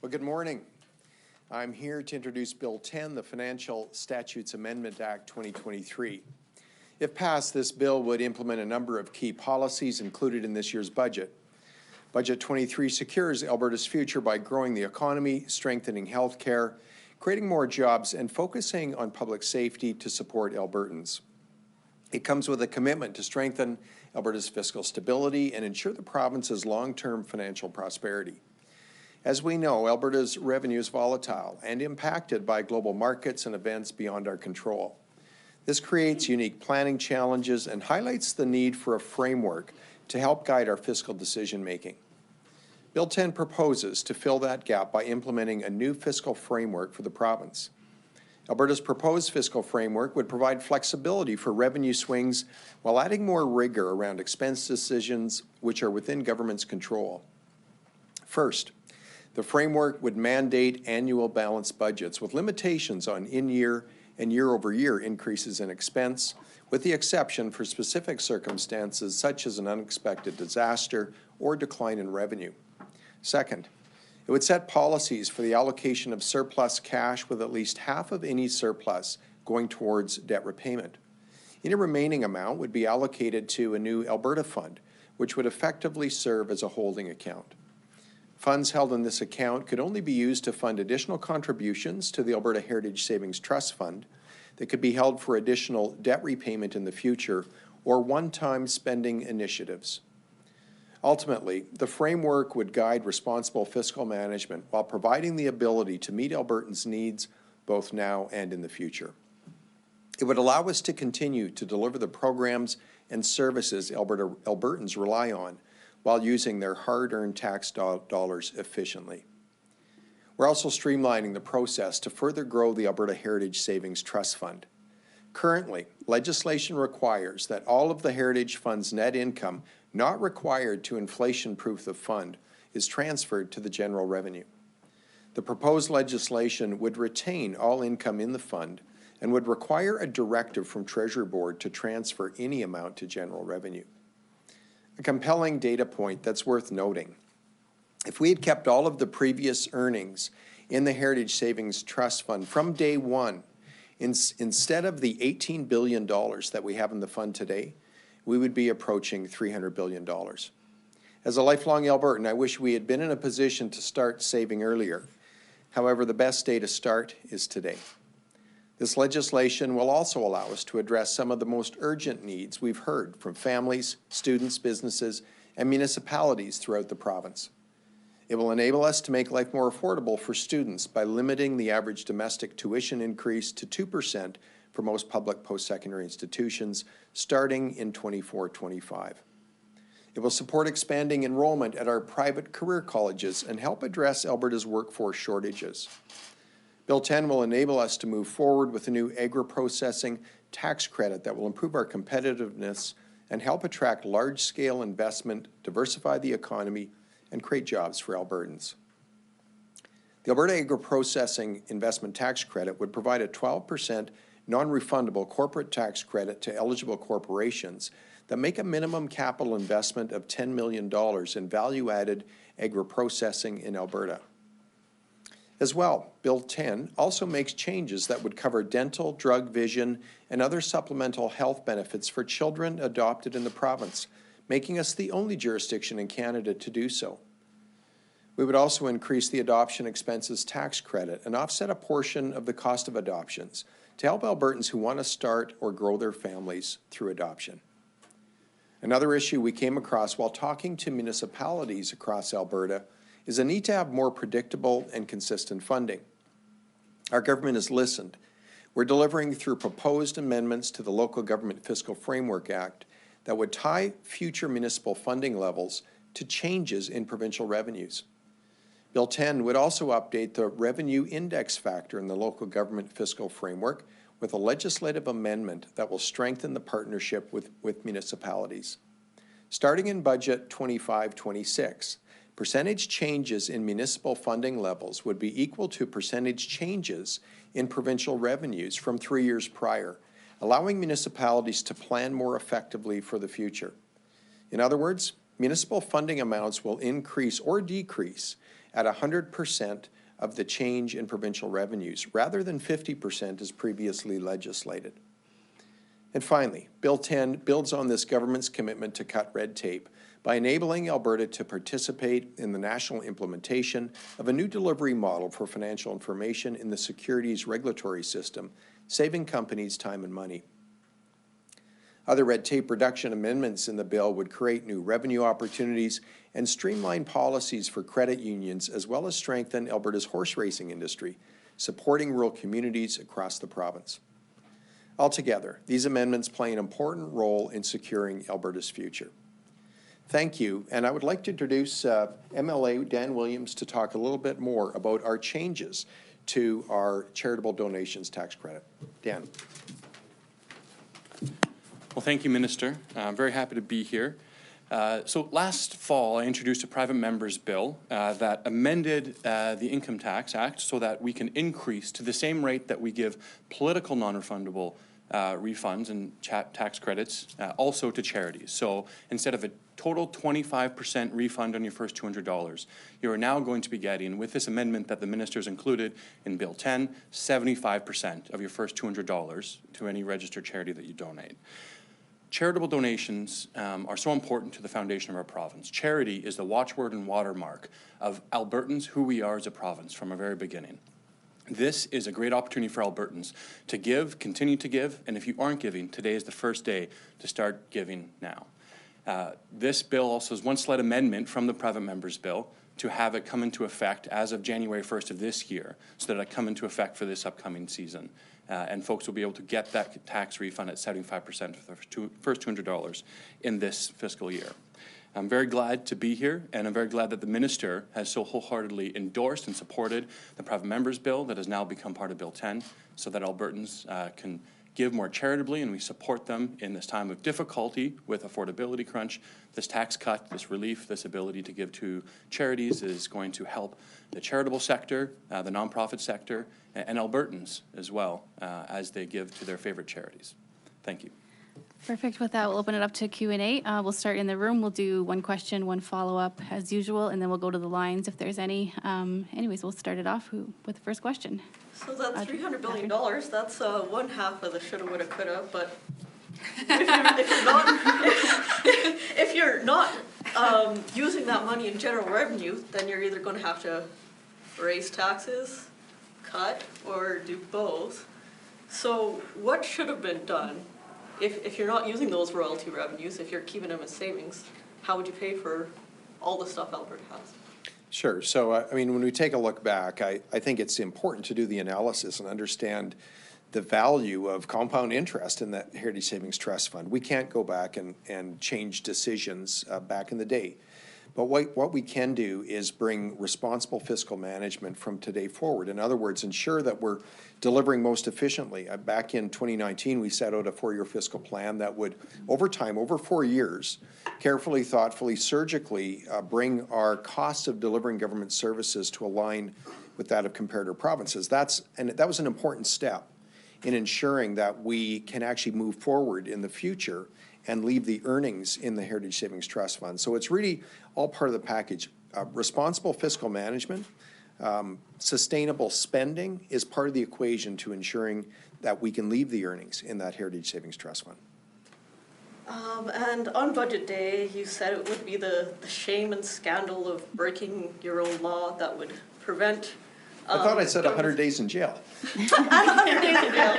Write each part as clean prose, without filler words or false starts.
Well, good morning. I'm here to introduce Bill 10, the Financial Statutes Amendment Act 2023. If passed, this bill would implement a number of key policies included in this year's budget. Budget 23 secures Alberta's future by growing the economy, strengthening health care, creating more jobs, and focusing on public safety to support Albertans. It comes with a commitment to strengthen Alberta's fiscal stability and ensure the province's long-term financial prosperity. As we know, Alberta's revenue is volatile and impacted by global markets and events beyond our control. This creates unique planning challenges and highlights the need for a framework to help guide our fiscal decision-making. Bill 10 proposes to fill that gap by implementing a new fiscal framework for the province. Alberta's proposed fiscal framework would provide flexibility for revenue swings while adding more rigor around expense decisions which are within government's control. First, the framework would mandate annual balanced budgets with limitations on in-year and year-over-year increases in expense, with the exception for specific circumstances such as an unexpected disaster or decline in revenue. Second, it would set policies for the allocation of surplus cash with at least half of any surplus going towards debt repayment. Any remaining amount would be allocated to a new Alberta fund, which would effectively serve as a holding account. Funds held in this account could only be used to fund additional contributions to the Alberta Heritage Savings Trust Fund that could be held for additional debt repayment in the future or one-time spending initiatives. Ultimately, the framework would guide responsible fiscal management while providing the ability to meet Albertans' needs both now and in the future. It would allow us to continue to deliver the programs and services Albertans rely on while using their hard-earned tax dollars efficiently. We're also streamlining the process to further grow the Alberta Heritage Savings Trust Fund. Currently, legislation requires that all of the Heritage Fund's net income not required to inflation-proof the fund is transferred to the general revenue. The proposed legislation would retain all income in the fund and would require a directive from Treasury Board to transfer any amount to general revenue. A compelling data point that's worth noting. If we had kept all of the previous earnings in the Heritage Savings Trust Fund from day one, instead of the $18 billion that we have in the fund today, we would be approaching $300 billion. As a lifelong Albertan, I wish we had been in a position to start saving earlier. However, the best day to start is today. This legislation will also allow us to address some of the most urgent needs we've heard from families, students, businesses, and municipalities throughout the province. It will enable us to make life more affordable for students by limiting the average domestic tuition increase to 2% for most public post-secondary institutions starting in 24-25. It will support expanding enrollment at our private career colleges and help address Alberta's workforce shortages. Bill 10 will enable us to move forward with a new agri-processing tax credit that will improve our competitiveness and help attract large-scale investment, diversify the economy, and create jobs for Albertans. The Alberta Agri-Processing Investment Tax Credit would provide a 12% non-refundable corporate tax credit to eligible corporations that make a minimum capital investment of $10 million in value-added agri-processing in Alberta. As well, Bill 10 also makes changes that would cover dental, drug, vision, and other supplemental health benefits for children adopted in the province, making us the only jurisdiction in Canada to do so. We would also increase the adoption expenses tax credit and offset a portion of the cost of adoptions to help Albertans who want to start or grow their families through adoption. Another issue we came across while talking to municipalities across Alberta is a need to have more predictable and consistent funding. Our government has listened. We're delivering through proposed amendments to the Local Government Fiscal Framework Act that would tie future municipal funding levels to changes in provincial revenues. Bill 10 would also update the revenue index factor in the Local Government Fiscal Framework with a legislative amendment that will strengthen the partnership with municipalities. Starting in Budget 25-26, percentage changes in municipal funding levels would be equal to percentage changes in provincial revenues from 3 years prior, allowing municipalities to plan more effectively for the future. In other words, municipal funding amounts will increase or decrease at 100% of the change in provincial revenues, rather than 50% as previously legislated. And finally, Bill 10 builds on this government's commitment to cut red tape by enabling Alberta to participate in the national implementation of a new delivery model for financial information in the securities regulatory system, saving companies time and money. Other red tape reduction amendments in the bill would create new revenue opportunities and streamline policies for credit unions, as well as strengthen Alberta's horse racing industry, supporting rural communities across the province. Altogether, these amendments play an important role in securing Alberta's future. Thank you, and I would like to introduce MLA Dan Williams to talk a little bit more about our changes to our charitable donations tax credit. Dan. Well, thank you, Minister. I'm very happy to be here. So last fall, I introduced a private member's bill that amended the Income Tax Act so that we can increase to the same rate that we give political non-refundable refunds and tax credits also to charities. So instead of a total 25% refund on your first $200, you are now going to be getting, with this amendment that the Minister's included in Bill 10, 75% of your first $200 to any registered charity that you donate. Charitable donations are so important to the foundation of our province. Charity is the watchword and watermark of Albertans, who we are as a province from our very beginning. This is a great opportunity for Albertans to give, continue to give, and if you aren't giving, today is the first day to start giving now. This bill also is one slight amendment from the private member's bill to have it come into effect as of January 1st of this year, so that it come into effect for this upcoming season. And folks will be able to get that tax refund at 75% for the first $200 in this fiscal year. I'm very glad to be here, and I'm very glad that the Minister has so wholeheartedly endorsed and supported the private member's bill that has now become part of Bill 10, so that Albertans can give more charitably, and we support them in this time of difficulty with affordability crunch. This tax cut, this relief, this ability to give to charities is going to help the charitable sector, the nonprofit sector, and Albertans as well as they give to their favorite charities. Thank you. Perfect. With that, we'll open it up to Q&A. We'll start in the room. We'll do one question, one follow-up as usual, and then we'll go to the lines if there's any. Anyways, we'll start it off with the first question. So that $300 billion, that's one half of the shoulda, woulda, coulda, but if you're not using that money in general revenue, then you're either going to have to raise taxes, cut, or do both. So what should have been done? If you're not using those royalty revenues, if you're keeping them as savings, how would you pay for all the stuff Alberta has? Sure. So, I mean, when we take a look back, I think it's important to do the analysis and understand the value of compound interest in that Heritage Savings Trust Fund. We can't go back and change decisions back in the day. But what we can do is bring responsible fiscal management from today forward. In other words, ensure that we're delivering most efficiently. Back in 2019, we set out a 4-year fiscal plan that would, over time, over 4 years, carefully, thoughtfully, surgically bring our cost of delivering government services to align with that of comparator provinces. That was an important step in ensuring that we can actually move forward in the future and leave the earnings in the Heritage Savings Trust Fund. So it's really all part of the package. Responsible fiscal management, sustainable spending is part of the equation to ensuring that we can leave the earnings in that Heritage Savings Trust Fund. And on budget day, you said it would be the shame and scandal of breaking your own law that would prevent I thought I said 100 days in jail. 100 days in jail.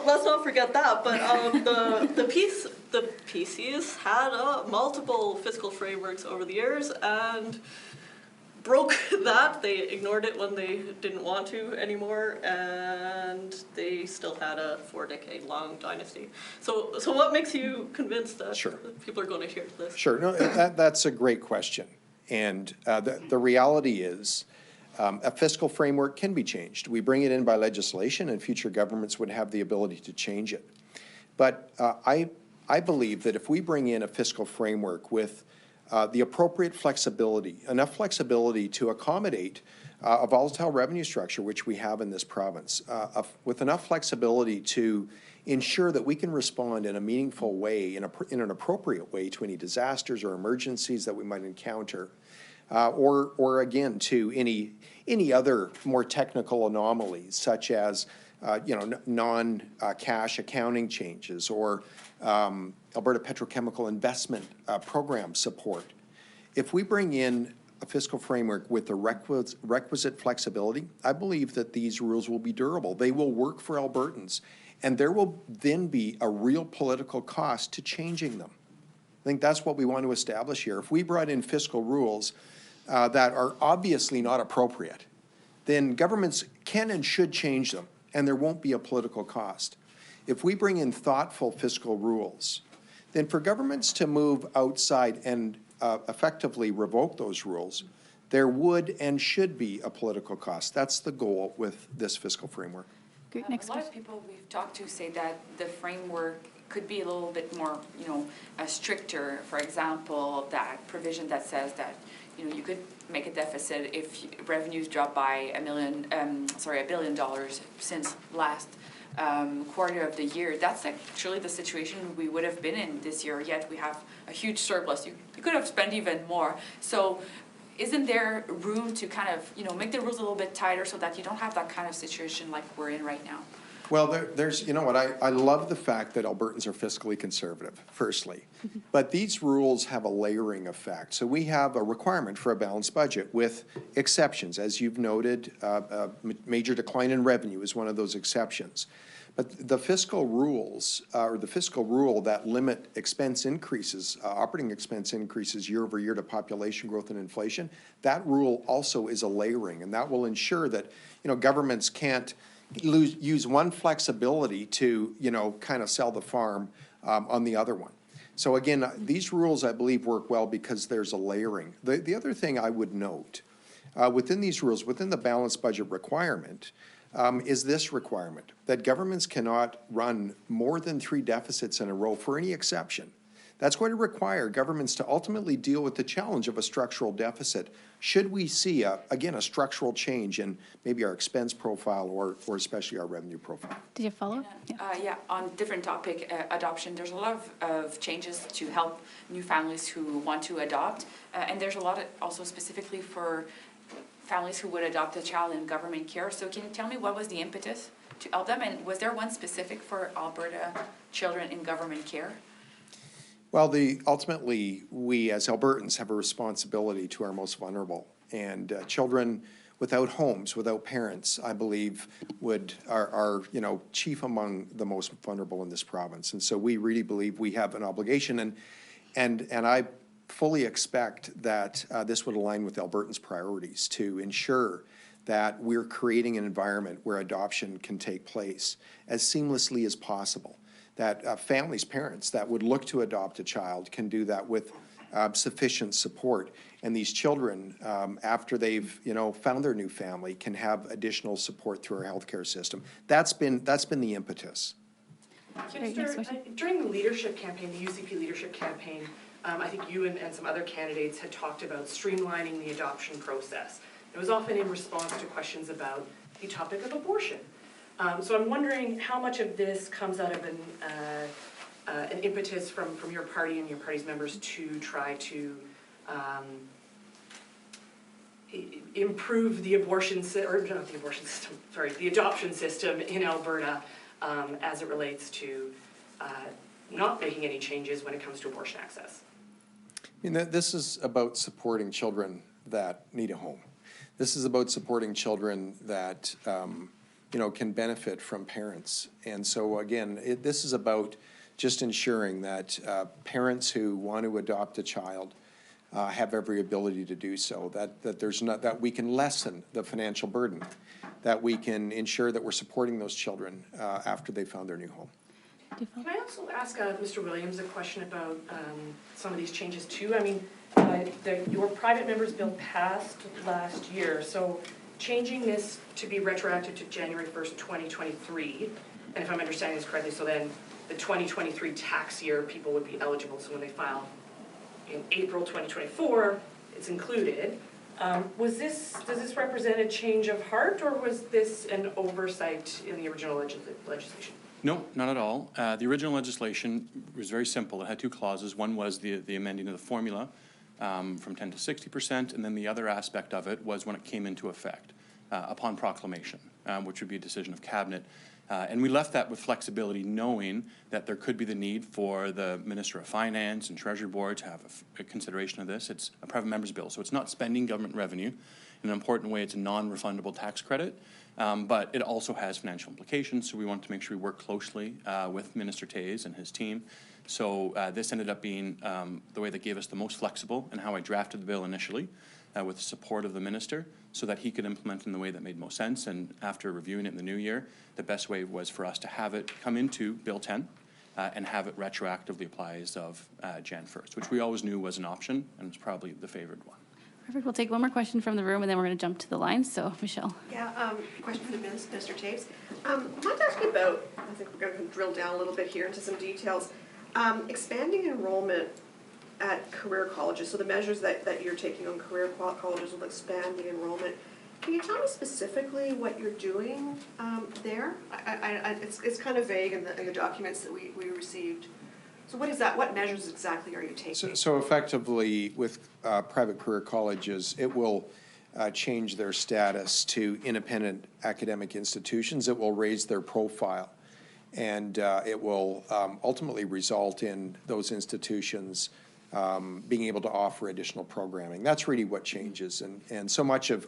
let's not forget that. But the PCs had multiple fiscal frameworks over the years and broke that. They ignored it when they didn't want to anymore, and they still had a 4-decade-long dynasty. So what makes you convinced that people are going to adhere to this? Sure. No, that's a great question. And the reality is a fiscal framework can be changed. We bring it in by legislation, and future governments would have the ability to change it. But I believe that if we bring in a fiscal framework with the appropriate flexibility, enough flexibility to accommodate a volatile revenue structure, which we have in this province, with enough flexibility to ensure that we can respond in a meaningful way, in an appropriate way to any disasters or emergencies that we might encounter, or again, to any other more technical anomalies, such as non-cash accounting changes or Alberta Petrochemical Investment Program support. If we bring in a fiscal framework with the requisite flexibility, I believe that these rules will be durable. They will work for Albertans, and there will then be a real political cost to changing them. I think that's what we want to establish here. If we brought in fiscal rules that are obviously not appropriate, then governments can and should change them, and there won't be a political cost. If we bring in thoughtful fiscal rules, then for governments to move outside and effectively revoke those rules, there would and should be a political cost. That's the goal with this fiscal framework. Great, next A lot of question. people we've talked to say that the framework could be a little bit more, stricter. For example, that provision that says that, you could make a deficit if revenues drop by $1 billion since last quarter of the year. That's actually the situation we would have been in this year, yet we have a huge surplus. You could have spent even more. So isn't there room to kind of, make the rules a little bit tighter so that you don't have that kind of situation like we're in right now? Well, there's, I love the fact that Albertans are fiscally conservative, firstly. But these rules have a layering effect. So we have a requirement for a balanced budget with exceptions. As you've noted, a major decline in revenue is one of those exceptions. But the fiscal rules, or the fiscal rule that limit expense increases, operating expense increases year over year to population growth and inflation, that rule also is a layering. And that will ensure that, governments can't use one flexibility to, kind of sell the farm on the other one. So again, these rules, I believe, work well because there's a layering. The other thing I would note, within these rules, within the balanced budget requirement, is this requirement, that governments cannot run more than 3 deficits in a row for any exception. That's going to require governments to ultimately deal with the challenge of a structural deficit should we see, again, a structural change in maybe our expense profile or especially our revenue profile. Did you follow? Yeah, on different topic, adoption, there's a lot of changes to help new families who want to adopt, and there's a lot also specifically for families who would adopt a child in government care. So can you tell me what was the impetus to help them, and was there one specific for Alberta children in government care? Well, ultimately, we as Albertans have a responsibility to our most vulnerable, and children without homes, without parents, I believe, are chief among the most vulnerable in this province. And so we really believe we have an obligation, and I fully expect that this would align with Albertans' priorities to ensure that we're creating an environment where adoption can take place as seamlessly as possible. That families, parents that would look to adopt a child can do that with sufficient support. And these children, after they've found their new family, can have additional support through our healthcare system. That's been the impetus. Minister, during the leadership campaign, the UCP leadership campaign, I think you and some other candidates had talked about streamlining the adoption process. It was often in response to questions about the topic of abortion. So I'm wondering how much of this comes out of an impetus from your party and your party's members to try to improve the adoption system in Alberta as it relates to not making any changes when it comes to abortion access. This is about supporting children that need a home. This is about supporting children that can benefit from parents. And so again, this is about just ensuring that parents who want to adopt a child have every ability to do so, that we can lessen the financial burden, that we can ensure that we're supporting those children after they found their new home. Can I also ask Mr. Williams a question about some of these changes too? I mean, your private member's bill passed last year, so changing this to be retroactive to January 1st, 2023, and if I'm understanding this correctly, so then the 2023 tax year, people would be eligible, so when they file in April 2024, it's included. Does this represent a change of heart, or was this an oversight in the original legislation? No, not at all. The original legislation was very simple. It had 2 clauses. One was the amending of the formula from 10 to 60%, and then the other aspect of it was when it came into effect upon proclamation, which would be a decision of cabinet. And we left that with flexibility, knowing that there could be the need for the Minister of Finance and Treasury Board to have a consideration of this. It's a private member's bill, so it's not spending government revenue. In an important way, it's a non-refundable tax credit, but it also has financial implications, so we want to make sure we work closely with Minister Toews and his team. So this ended up being the way that gave us the most flexible in how I drafted the bill initially, with the support of the minister, so that he could implement in the way that made most sense. And after reviewing it in the new year, the best way was for us to have it come into Bill 10 and have it retroactively apply as of Jan 1st, which we always knew was an option and was probably the favored one. Perfect. We'll take one more question from the room, and then we're going to jump to the line. So, Michelle. Yeah, question for the Minister Toews. I wanted to ask you about, I think we're going to drill down a little bit here into some details, expanding enrollment at career colleges, so the measures that you're taking on career colleges will expand the enrollment. Can you tell me specifically what you're doing there? It's kind of vague in the documents that we received. So what is that? What measures exactly are you taking? So effectively, with private career colleges, it will change their status to independent academic institutions. It will raise their profile, and it will ultimately result in those institutions being able to offer additional programming. That's really what changes. And so much of,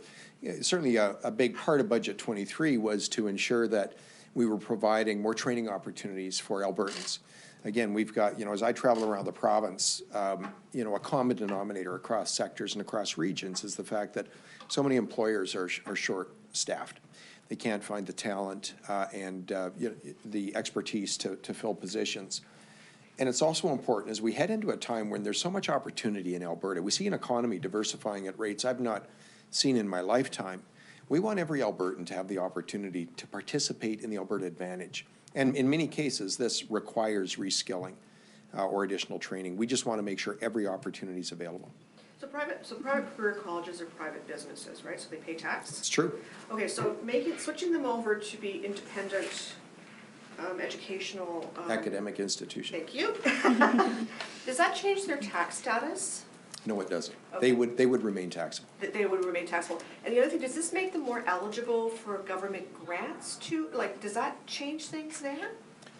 certainly a big part of Budget 23 was to ensure that we were providing more training opportunities for Albertans. Again, we've got, as I travel around the province, a common denominator across sectors and across regions is the fact that so many employers are short-staffed. They can't find the talent and the expertise to fill positions. And it's also important as we head into a time when there's so much opportunity in Alberta. We see an economy diversifying at rates I've not seen in my lifetime. We want every Albertan to have the opportunity to participate in the Alberta Advantage. And in many cases, this requires reskilling or additional training. We just want to make sure every opportunity is available. So private career colleges are private businesses, right? So they pay tax? It's true. Okay, so switching them over to be independent educational... academic institution. Thank you. Does that change their tax status? No, it doesn't. Okay. They would remain taxable. They would remain taxable. And the other thing, does this make them more eligible for government grants too? Like, does that change things there?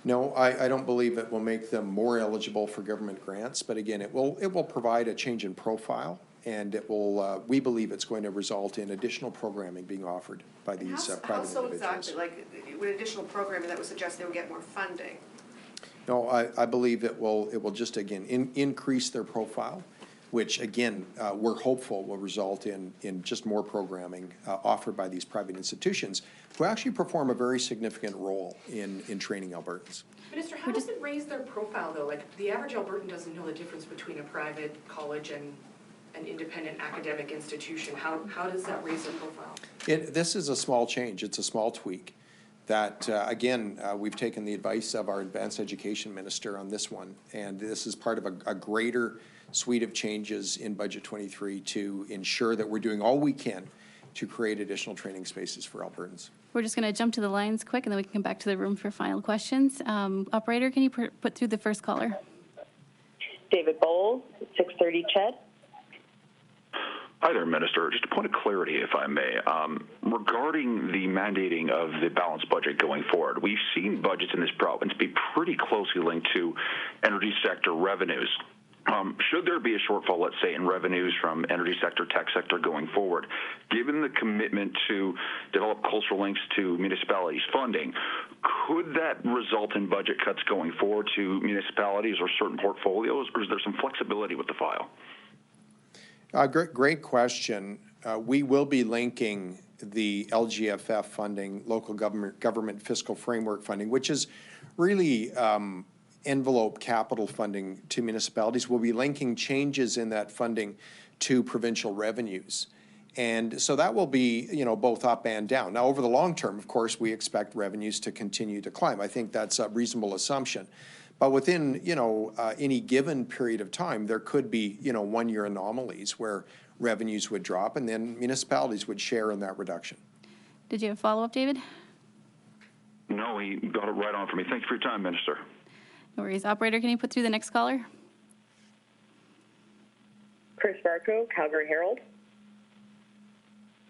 No, I don't believe it will make them more eligible for government grants, but again, it will provide a change in profile, and it will, we believe it's going to result in additional programming being offered by these private individuals. How so exactly? Like, with additional programming, that would suggest they would get more funding? No, I believe it will just, again, increase their profile, which, again, we're hopeful will result in just more programming offered by these private institutions who actually perform a very significant role in training Albertans. Minister, how does it raise their profile, though? Like, the average Albertan doesn't know the difference between a private college and an independent academic institution. How does that raise their profile? This is a small change. It's a small tweak that, again, we've taken the advice of our advanced education minister on this one, and this is part of a greater suite of changes in Budget 23 to ensure that we're doing all we can to create additional training spaces for Albertans. We're just going to jump to the lines quick, and then we can come back to the room for final questions. Operator, can you put through the first caller? David Bowles, 630 Ched. Hi there, Minister. Just a point of clarity, if I may. Regarding the mandating of the balanced budget going forward, we've seen budgets in this province be pretty closely linked to energy sector revenues. Should there be a shortfall, let's say, in revenues from energy sector, tech sector going forward, given the commitment to develop closer links to municipalities' funding, could that result in budget cuts going forward to municipalities or certain portfolios, or is there some flexibility with the file? Great question. We will be linking the LGFF funding, local government fiscal framework funding, which is really envelope capital funding to municipalities. We'll be linking changes in that funding to provincial revenues. And so that will be, both up and down. Now, over the long term, of course, we expect revenues to continue to climb. I think that's a reasonable assumption. But within, any given period of time, there could be, one-year anomalies where revenues would drop and then municipalities would share in that reduction. Did you have a follow-up, David? No, he got it right on for me. Thank you for your time, Minister. No worries. Operator, can you put through the next caller? Chris Varco, Calgary Herald.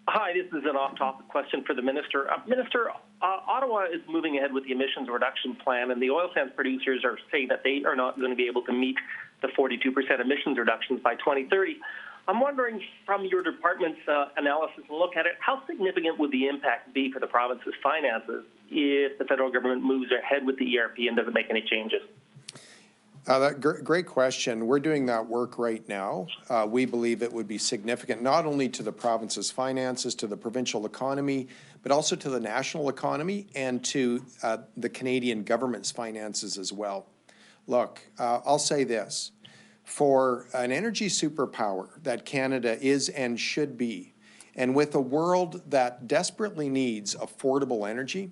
Hi, this is an off-topic question for the Minister. Minister, Ottawa is moving ahead with the emissions reduction plan, and the oil sands producers are saying that they are not going to be able to meet the 42% emissions reductions by 2030. I'm wondering, from your department's analysis and look at it, how significant would the impact be for the province's finances if the federal government moves ahead with the ERP and doesn't make any changes? Great question. We're doing that work right now. We believe it would be significant, not only to the province's finances, to the provincial economy, but also to the national economy and to the Canadian government's finances as well. Look, I'll say this. For an energy superpower that Canada is and should be, and with a world that desperately needs affordable energy,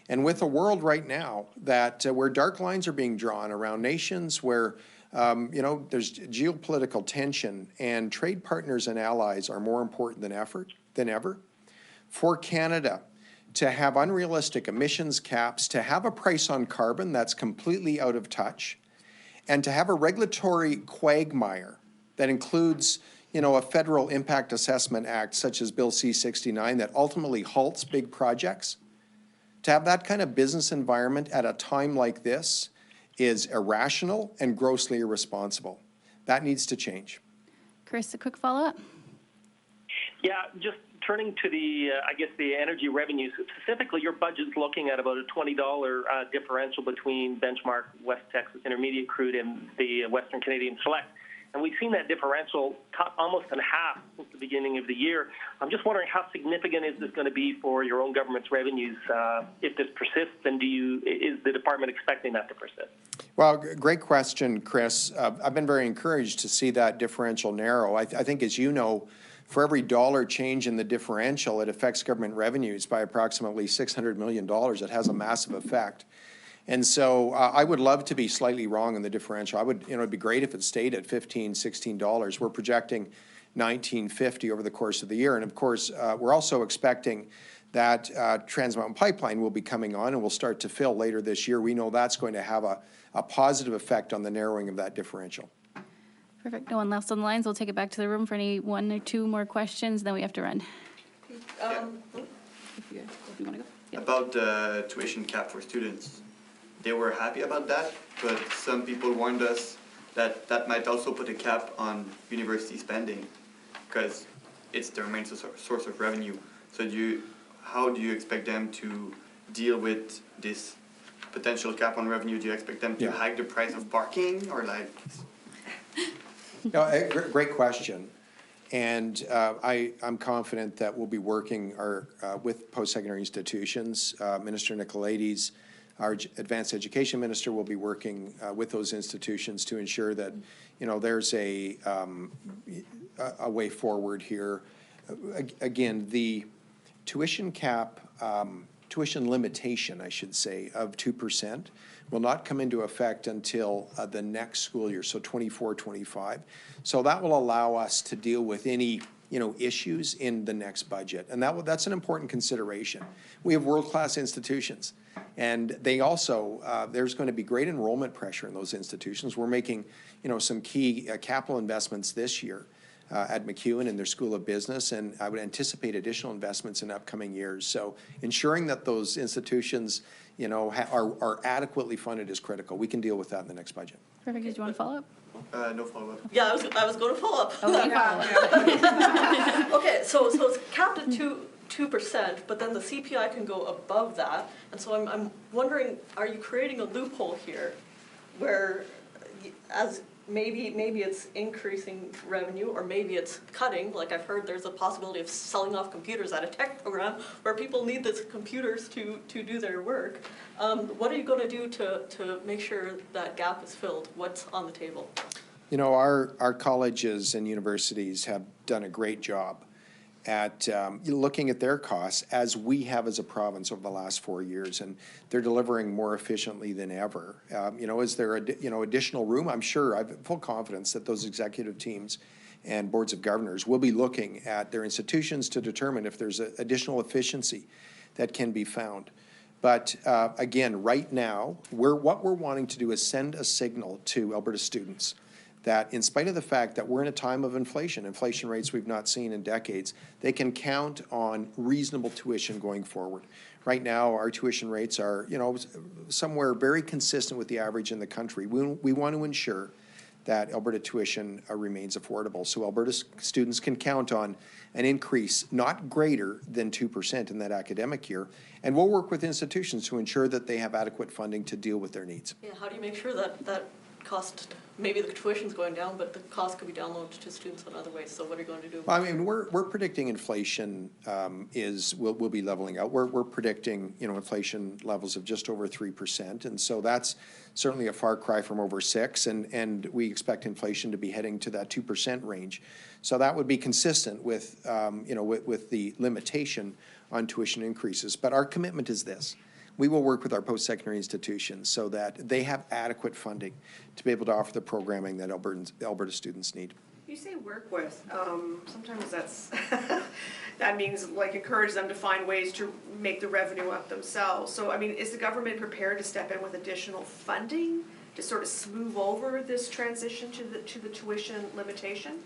and with a world right now that where dark lines are being drawn around nations, where there's geopolitical tension and trade partners and allies are more important than ever, for Canada to have unrealistic emissions caps, to have a price on carbon that's completely out of touch, and to have a regulatory quagmire that includes a federal impact assessment act such as Bill C-69 that ultimately halts big projects. To have that kind of business environment at a time like this is irrational and grossly irresponsible. That needs to change. Chris, a quick follow-up? Yeah, just turning to the energy revenues, specifically your budget's looking at about a $20 differential between benchmark West Texas Intermediate crude and the Western Canadian Select. And we've seen that differential cut almost in half since the beginning of the year. I'm just wondering, how significant is this going to be for your own government's revenues if this persists, and is the department expecting that to persist? Well, great question, Chris. I've been very encouraged to see that differential narrow. I think, as you know, for every dollar change in the differential, it affects government revenues by approximately $600 million. It has a massive effect. And so I would love to be slightly wrong in the differential. It'd be great if it stayed at $15, $16. We're projecting $19.50 over the course of the year. And of course, we're also expecting that Trans Mountain Pipeline will be coming on and will start to fill later this year. We know that's going to have a positive effect on the narrowing of that differential. Perfect. No one left on the lines. We'll take it back to the room for any one or two more questions, then we have to run. If you want to go. Yeah. About the tuition cap for students. They were happy about that, but some people warned us that that might also put a cap on university spending because it's their main source of revenue. So how do you expect them to deal with this potential cap on revenue? Do you expect them to hike the price of parking or like? No, great question. And I'm confident that we'll be working with post-secondary institutions. Minister Nicolaides, our advanced education minister, will be working with those institutions to ensure that there's a way forward here. Again, the tuition cap, tuition limitation, I should say, of 2% will not come into effect until the next school year, so 24-25. So that will allow us to deal with any issues in the next budget, and that's an important consideration. We have world-class institutions, and they also there's going to be great enrollment pressure in those institutions. We're making some key capital investments this year at MacEwan in their School of Business, and I would anticipate additional investments in upcoming years. So ensuring that those institutions are adequately funded is critical. We can deal with that in the next budget. Perfect. Did you want to follow up? No follow-up. Yeah, I was going to follow up. Oh, Okay, so it's capped at 2%, but then the CPI can go above that. And so I'm wondering, are you creating a loophole here where maybe it's increasing revenue, or maybe it's cutting? Like I've heard there's a possibility of selling off computers at a tech program where people need these computers to do their work. What are you going to do to make sure that gap is filled? What's on the table? Our colleges and universities have done a great job at looking at their costs, as we have as a province over the last 4 years, and they're delivering more efficiently than ever. Is there additional room? I'm sure. I have full confidence that those executive teams and boards of governors will be looking at their institutions to determine if there's additional efficiency that can be found. But again, right now, what we're wanting to do is send a signal to Alberta students that in spite of the fact that we're in a time of inflation rates we've not seen in decades, they can count on reasonable tuition going forward. Right now, our tuition rates are, you know, somewhere very consistent with the average in the country. We want to ensure that Alberta tuition remains affordable. So Alberta students can count on an increase not greater than 2% in that academic year. And we'll work with institutions to ensure that they have adequate funding to deal with their needs. Yeah, how do you make sure that that cost, maybe the tuition's going down, but the cost could be downloaded to students in other ways, so what are you going to do? I mean, we're predicting inflation will be leveling out. We're predicting, you know, inflation levels of just over 3%, and so that's certainly a far cry from over 6%, and we expect inflation to be heading to that 2% range. So that would be consistent with, you know, with the limitation on tuition increases. But our commitment is this. We will work with our post-secondary institutions so that they have adequate funding to be able to offer the programming that Alberta students need. You say work with, sometimes that's, that means like encourage them to find ways to make the revenue up themselves. So, I mean, is the government prepared to step in with additional funding to sort of smooth over this transition to the tuition limitation?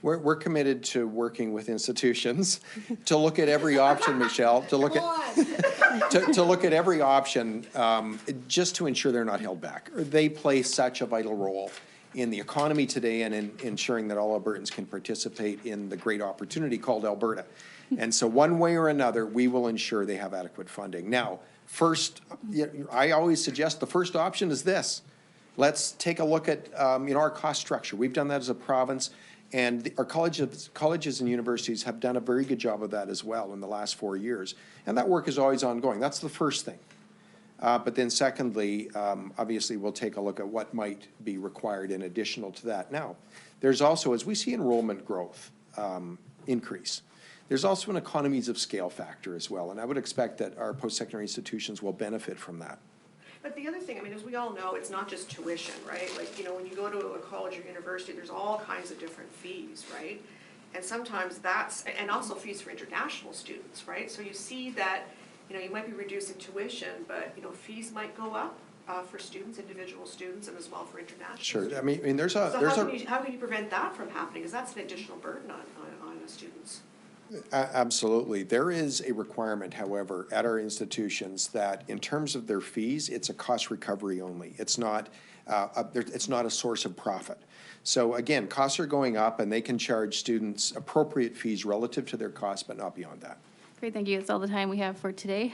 We're committed to working with institutions to look at every option, Michelle, to look at every option just to ensure they're not held back. They play such a vital role in the economy today and in ensuring that all Albertans can participate in the great opportunity called Alberta. And so one way or another, we will ensure they have adequate funding. Now, first, I always suggest the first option is this. Let's take a look at you know, our cost structure. We've done that as a province. And our colleges and universities have done a very good job of that as well in the last 4 years. And that work is always ongoing. That's the first thing. But then secondly, obviously, we'll take a look at what might be required in additional to that. Now, there's also, as we see enrollment growth increase, there's also an economies of scale factor as well. And I would expect that our post-secondary institutions will benefit from that. But the other thing, I mean, as we all know, it's not just tuition, right? Like, you know, when you go to a college or university, there's all kinds of different fees, right? And sometimes that's, and also fees for international students, right? So you see that, you know, you might be reducing tuition, but, you know, fees might go up for students, individual students, and as well for international students. Sure, I mean there's a... So how can you prevent that from happening? Because that's an additional burden on the students. Absolutely. There is a requirement, however, at our institutions that in terms of their fees, it's a cost recovery only. It's not a source of profit. So again, costs are going up and they can charge students appropriate fees relative to their costs, but not beyond that. Great, thank you. That's all the time we have for today.